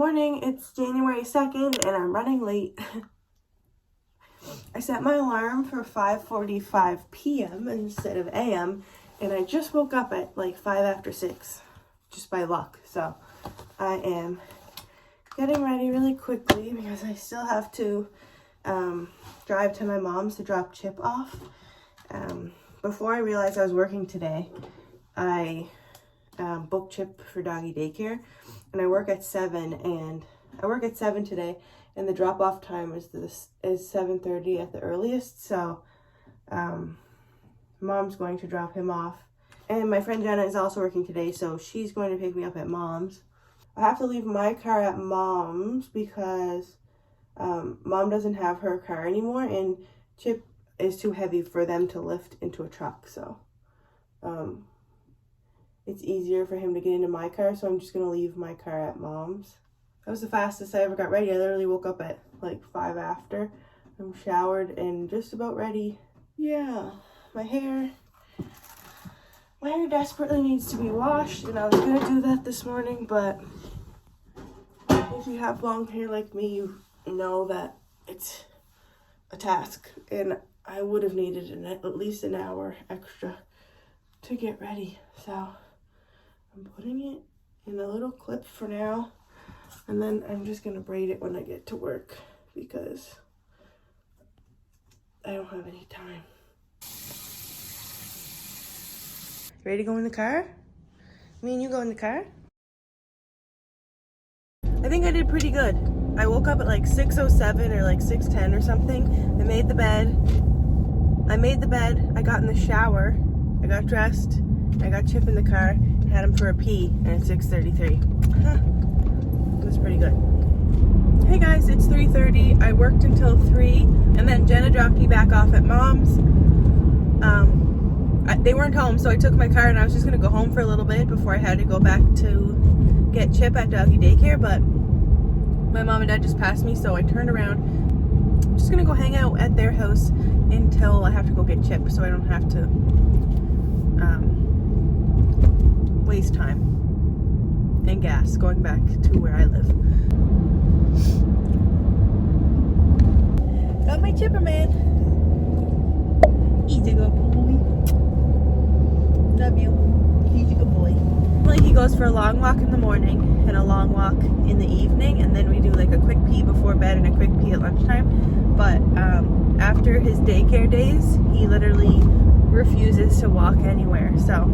Morning, it's January 2nd and I'm running late. I set my alarm for 5:45 p.m. instead of a.m. and I just woke up at like 5 after 6, just by luck. So I am getting ready really quickly because I still have to drive to my mom's to drop Chip off. Before I realized I was working today, I booked Chip for doggy daycare, and I work at 7 today, and the drop-off time is 7:30 at the earliest. So mom's going to drop him off, and my friend Jenna is also working today, so she's going to pick me up at mom's. I have to leave my car at mom's because mom doesn't have her car anymore, and Chip is too heavy for them to lift into a truck, so it's easier for him to get into my car, so I'm just going to leave my car at mom's. That was the fastest I ever got ready. I literally woke up at like 5 after. I'm showered and just about ready. Yeah, my hair desperately needs to be washed, and I was going to do that this morning, but if you have long hair like me, you know that it's a task, and I would have needed at least an hour extra to get ready, so I'm putting it in a little clip for now, and then I'm just gonna braid it when I get to work because I don't have any time. Ready to go in the car? Me and you go in the car? I think I did pretty good. I woke up at like 6:07 or like 6:10 or something. I made the bed. I got in the shower. I got dressed. I got Chip in the car. Had him for a pee, and it's 6:33. It was pretty good. Hey guys, it's 3:30. I worked until 3, and then Jenna dropped me back off at mom's. They weren't home, so I took my car, and I was just gonna go home for a little bit before I had to go back to get Chip at doggy daycare, but my mom and dad just passed me, so I turned around. I'm just gonna go hang out at their house until I have to go get Chip, so I don't have to waste time and gas going back to where I live. Got my Chipper man. He's a good boy. Love you. He's a good boy. Like, he goes for a long walk in the morning and a long walk in the evening, and then we do like a quick pee before bed and a quick pee at lunchtime. But after his daycare days, he literally refuses to walk anywhere. So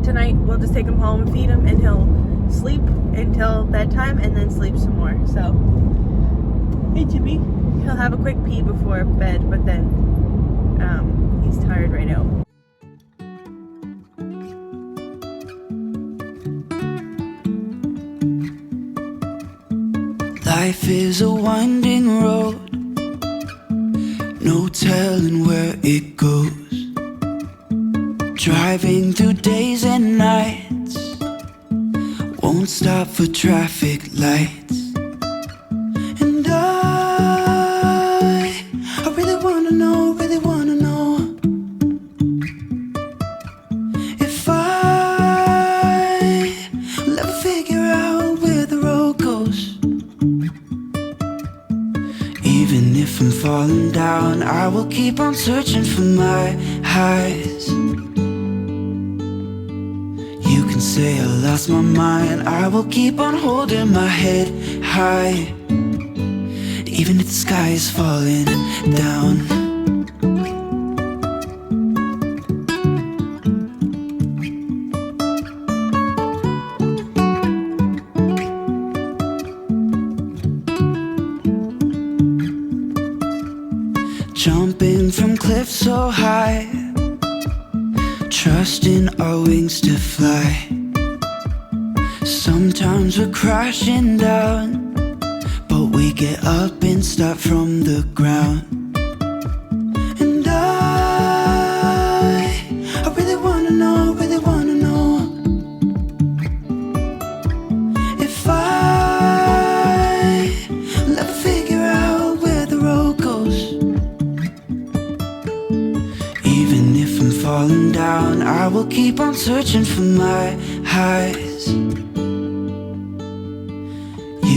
tonight we'll just take him home and feed him, and he'll sleep until bedtime and then sleep some more. So hey Chippy, he'll have a quick pee before bed, but then he's tired right now. Life is a winding road, no telling where it goes. Driving through days and nights, won't stop for traffic lights. And I really wanna know if I'll ever figure out where the road goes. Even if I'm falling down, I will keep on searching for my highs. You can say I lost my mind, I will keep on holding my head high, even if the sky is falling down. Jumping from cliffs so high, trusting our wings to fly. Sometimes we're crashing down, but we get up and start from the ground. And I really wanna know if I'll ever figure out where the road goes. Even if I'm falling down, I will keep on searching for my highs.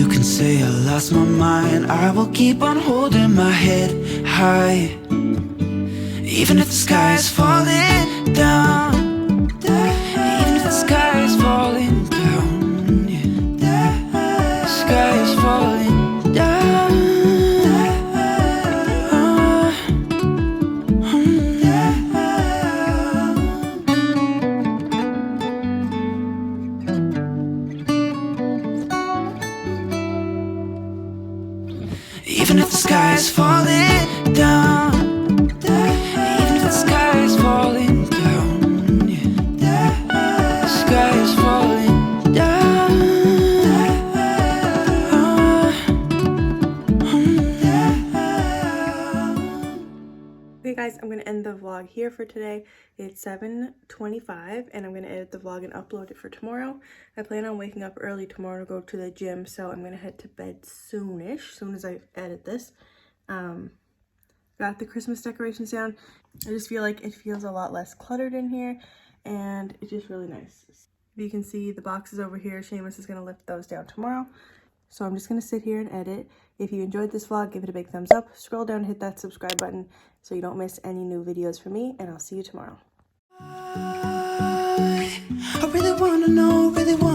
You can say I lost my mind, I will keep on holding my head high. Even if the sky is falling down, even if the sky is falling down, yeah. The sky is falling down. Even if the sky is falling down, even if the sky is falling down, yeah. The sky is falling down. Okay guys, I'm going to end the vlog here for today. It's 7:25 and I'm going to edit the vlog and upload it for tomorrow. I plan on waking up early tomorrow to go to the gym, so I'm going to head to bed soonish, soon as I edit this. Got the Christmas decorations down. I just feel like it feels a lot less cluttered in here and it's just really nice. If you can see the boxes over here, Seamus is going to lift those down tomorrow. So I'm just going to sit here and edit. If you enjoyed this vlog, give it a big thumbs up. Scroll down and hit that subscribe button so you don't miss any new videos from me, and I'll see you tomorrow. I really wanna know, really wanna